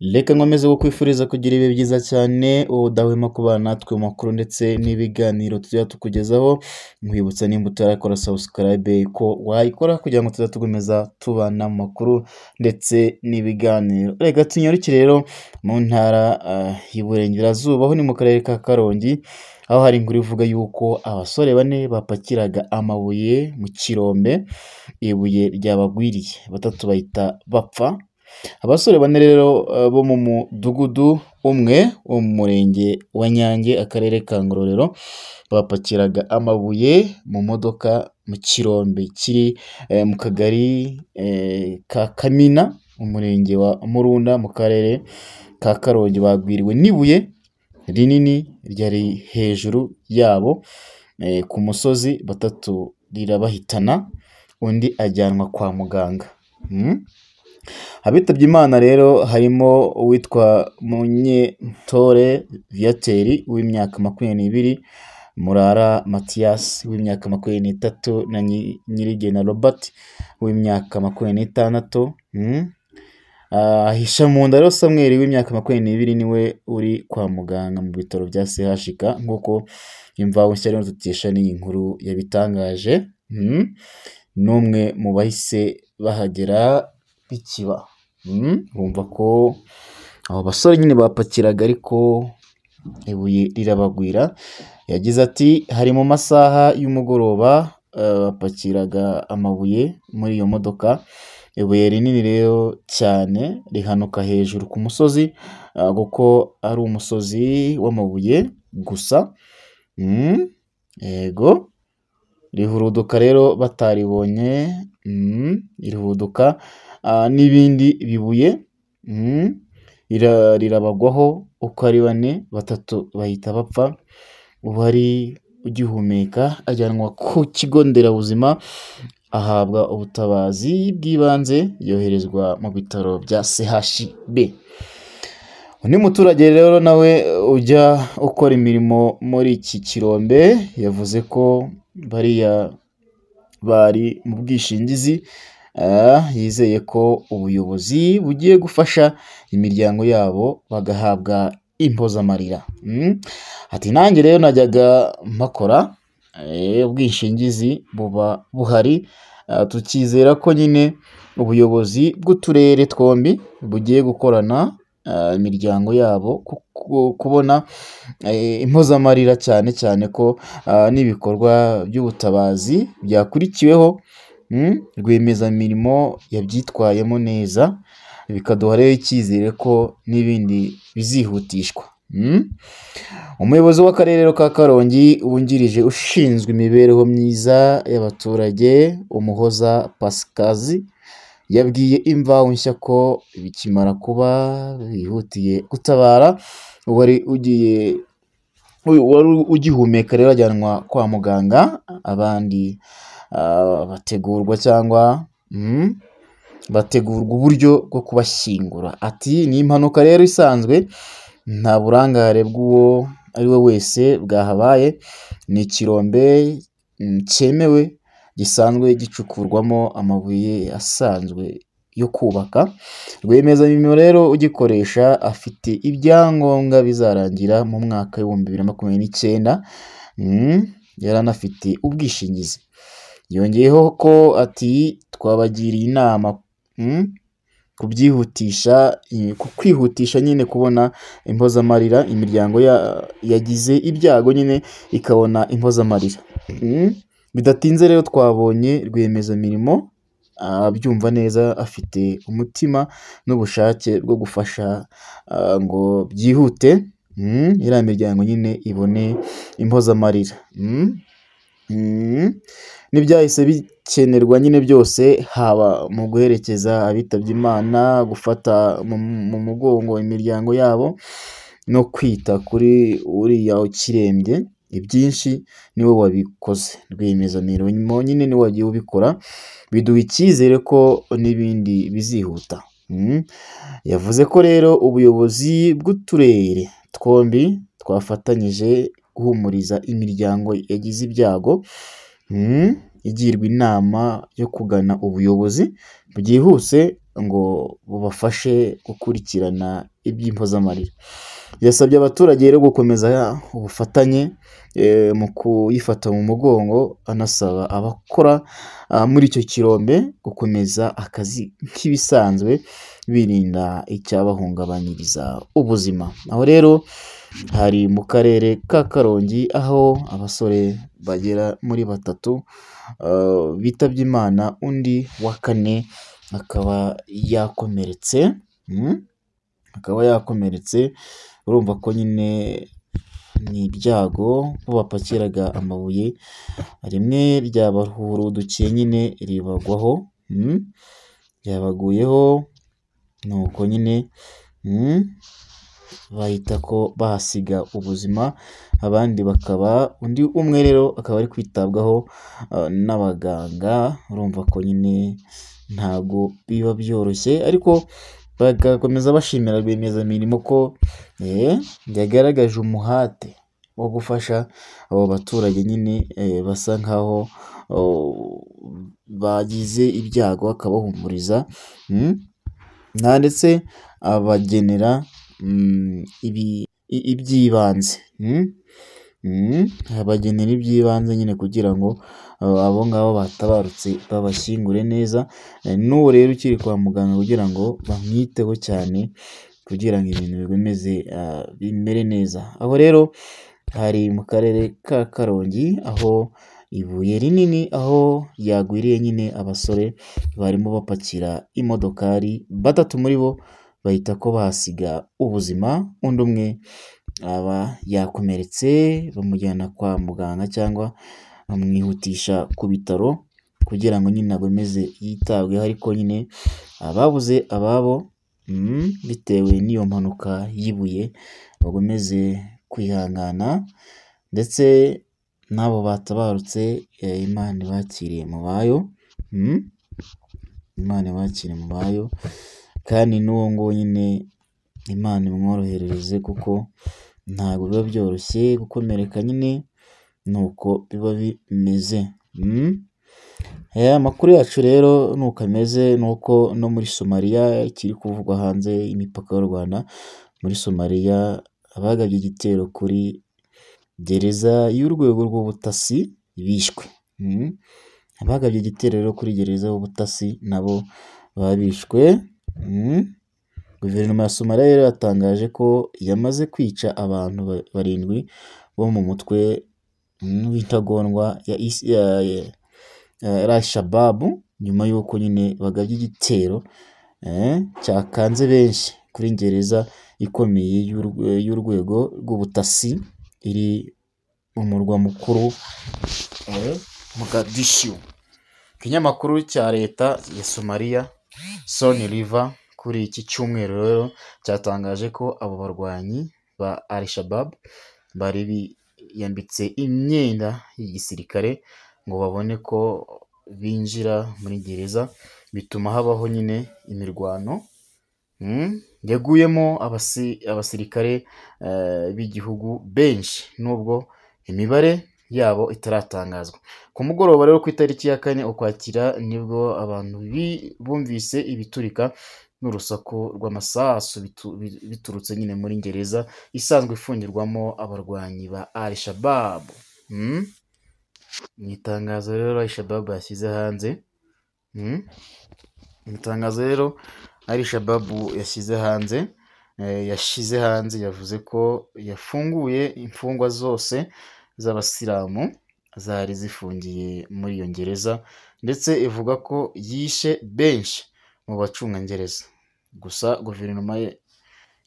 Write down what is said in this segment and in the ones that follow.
Reka nkomeze kukwifuriza kugira ibihe byiza cyane, wowe udahwema kubana natwe mu makuru ndetse n'ibiganiro tujya tukugezaho, nkwibutsa nimba utarakora subscribe ko wayikora kugira ngo tujye tukomeza tubana mu makuru ndetse n'ibiganiro. Reka tunyarukire rero mu ntara y'Iburengerazuba, aho ni mu karere ka Karongi, aho hari inkuru ivuga yuko abasore bane bapakiraga amabuye mu kirombe, ibuye ryabagwiriye, batatu bahita bapfa. Abasore bane rero bo mu mudugudu umwe wo mu murenge wa Nyange, akarere ka Ngororero, bapakiraga amabuye mu modoka mu kirombe kiri mu kagari ka Kamina, umurenge wa Murunda, mu karere ka Karongi. Bagwiriwe n'ibuye rinini ryari hejuru yabo ku musozi, batatu rirabahitana, undi ajyanwa kwa muganga. Abitabye Imana rero harimo uwitwa Munyentore Viateur w'imyaka 20, Murara Mathias w'imyaka 23, na Nyirigena Robert w'imyaka 26. Hishamunda rero Samuel w'imyaka 22 niwe uri kwa muganga mu bitaro bya CHK, nk'uko imvaho nshya rero tutisha n'iyi nkuru yabitangaje. N'umwe mu bahise bahagera bikiba. Bumva ko abo basore nyine bapakiraga ariko ibuye rirabagwira. Yagize ati hari mu masaha y'umugoroba bapakiraga amabuye muri iyo modoka, ibuye rinini rero cyane rihanuka hejuru ku musozi, kuko ari umusozi w'amabuye gusa. Yego, rihuruduka rero bataribonye, irihuduka n'ibindi bibuye rirabagwaho uko ari bane, batatu bahita bapfa. Uwari ugihumeka ajyanwa ku kigo nderabuzima, ahabwa ubutabazi bw'ibanze, yoherezwa mu bitaro bya CHB. Undi muturage rero nawe ujya ukora imirimo muri iki kirombe yavuze ko bariya bari mu bwishingizi, yizeye ko ubuyobozi bugiye gufasha imiryango yabo bagahabwa impozamarira. Ati nanjye rero najyaga mpakora, ubwishingizi buba buhari, tukizera ko nyine ubuyobozi bw'uturere twombi bugiye gukorana imiryango yabo kubona impozamarira, cyane cyane ko n'ibikorwa by'ubutabazi byakurikiweho, rwiyemezamirimo yabyitwayemo neza, bikaduha rero icyizere ko n'ibindi bizihutishwa. Umuyobozi w'akarere ka Karongi wungirije ushinzwe imibereho myiza y'abaturage, Umuhoza Pasikazi, yabwiye imvaho nshya ko bikimara kuba bihutiye gutabara wari ugihumeka rero ajyanwa kwa muganga, abandi bategurwa cyangwa bategurwa uburyo bwo kubashyingura. Ati ni impanuka rero isanzwe, nta burangare bw'uwo ari we wese bwahabaye, ni ikirombe cyemewe gisanzwe gicukurwamo amabuye asanzwe yo kubaka. Rwiyemezamirimo rero ugikoresha afite ibyangombwa bizarangira mu mwaka w'2029, yari anafite ubwishingizi. Yongeyeho ko ati twabagiriye inama kwihutisha nyine kubona impozamarira, imiryango yagize ibyago nyine ikabona impozamarira. Bidatinze rero twabonye rwiyemezamirimo abyumva neza, afite umutima n'ubushake bwo gufasha ngo byihute, iriya miryango nyine ibone impozamarira. N'ibyahise bikenerwa nyine byose, haba mu guherekeza abitabye Imana, gufata mu mugongo imiryango yabo, no kwita kuri uriya ukirembye, ibyinshi niwe wabikoze. Rwiyemezamirimo nyine niwe wagiye ubikora, biduha icyizere ko n'ibindi bizihuta. Yavuze ko rero ubuyobozi bw'uturere twombi twafatanyije guhumuriza imiryango yagize ibyago, igirwa inama yo kugana ubuyobozi byihuse ngo bubafashe gukurikirana iby'impozamarira. Yasabye abaturage rero gukomeza ubufatanye mu kuyifata mu mugongo, anasaba abakora muri icyo kirombe gukomeza akazi nk'ibisanzwe birinda icyabahungabanyiriza ubuzima. Aho rero hari mu karere ka Karongi, aho abasore bagera muri batatu bitabye Imana, undi wa kane akaba yakomeretse. Akaba yakomeretse, urumva ko nyine ni ibyago, bo bapakiraga amabuye, rimwe ryabahurudukiye nyine ribagwaho, ryabaguyeho, nuko nyine bahita ko bahasiga ubuzima, abandi bakaba, undi umwe rero akaba ari kwitabwaho n'abaganga. Urumva ko nyine ntago biba byoroshye, ariko bagakomeza bashimira rwiyemezamirimo ko yagaragaje umuhate wo gufasha abo baturage nyine basa nkaho bagize ibyago, akabahumuriza ndetse abagenera iby'ibanze, abagenera iby'ibanze nyine kugira ngo abo ngabo batabarutse babashyingure neza. N'uwo rero ukiri kwa muganga kugira ngo bamwiteho cyane kugira ngo ibintu bimere neza. Aho rero hari mu karere ka Karongi, aho ibuye rinini aho yagwiriye nyine abasore barimo bapakira imodokari, batatu muri bo bahita ko bahasiga ubuzima, undi umwe aba yakomeretse, bamujyana kwa muganga cyangwa bamwihutisha ku bitaro kugira ngo nyine akomeze yitabweho, ariko nyine ababuze ababo bitewe n'iyo mpanuka y'ibuye bakomeze kwihangana, ndetse n'abo batabarutse Imana ibakiriye mu bayo, Imana ibakiriye mu bayo, kandi n'uwo nguwo nyine Imana imworohereze, kuko ntabwo biba byoroshye gukomereka, nyine nuko biba bimeze. Amakuru yacu rero nuko ameze, nuko no muri Somaliya ikiri kuvugwa hanze y'imipaka y'u Rwanda, muri Somaliya abagabye igitero kuri gereza y'urwego rw'ubutasi bishwe. Abagabye igitero rero kuri gereza y'ubutasi nabo babishwe. Guverinoma ya Somaliya rero yatangaje ko yamaze kwica abantu 7 bo mu mutwe w'intagondwa ya Al-Shabab, nyuma y'uko nyine bagabye igitero cyakanze benshi kuri gereza ikomeye y'urwego rw'ubutasi iri mu murwa mukuru Mogadishu. Ikinyamakuru cya leta ya Somaliya Sun River kuri iki cyumweru rero cyatangaje ko abo barwanyi ba Al-Shabab bari biyambitse imyenda y'igisirikare ngo babone ko binjira muri gereza, bituma habaho nyine imirwano yaguyemo abasirikare b'igihugu benshi, nubwo imibare yabo itaratangazwa. Ku mugoroba rero ku itariki ya 4 Ukwakira nibwo abantu bumvise ibiturika n'urusaku rw'amasasu biturutse nyine muri gereza isanzwe ifungirwamo abarwanyi ba Al-Shabab. Mu itangazo rero Al-Shabab yashyize hanze, yavuze ko yafunguye imfungwa zose z'abasilamu zari zifungiye muri iyo gereza, ndetse ivuga ko yishe benshi mu bacungagereza. Gusa guverinoma ye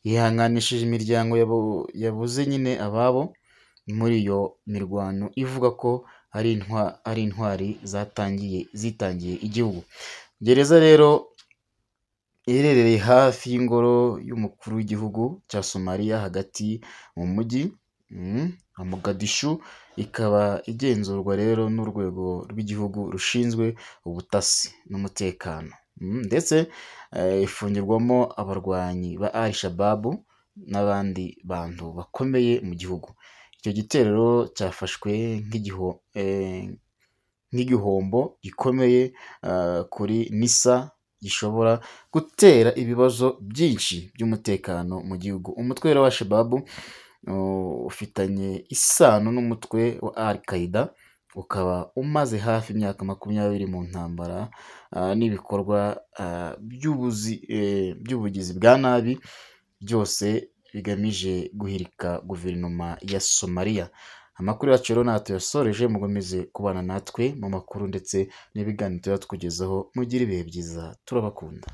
yihanganishije imiryango yabuze nyine ababo muri iyo mirwano, ivuga ko ari intwari zitangiye igihugu. Gereza rero iherereye hafi y'ingoro y'umukuru w'igihugu cya Somaliya hagati mu mujyi wa Mogadishu, ikaba igenzurwa rero n'urwego rw'igihugu rushinzwe ubutasi n'umutekano, ndetse ifungirwamo abarwanyi ba Al-Shabab n'abandi bantu bakomeye mu gihugu. Icyo gitero cyafashwe nk'igihombo gikomeye kuri Nisa gishobora gutera ibibazo byinshi by'umutekano mu gihugu. Umutwe rero wa Al-Shabaab ufitanye isano n'umutwe wa Al-Qaeda, ukaba umaze hafi imyaka 20 mu ntambara n'ibikorwa by'ubugizi bwa nabi, byose bigamije guhirika guverinoma ya Somalia. Amakuru yacu rero natwe yasoreje, mukomeze kubana natwe mu makuru ndetse n'ibiganiro tuba tukugezaho. Mugire ibihe byiza, turabakunda.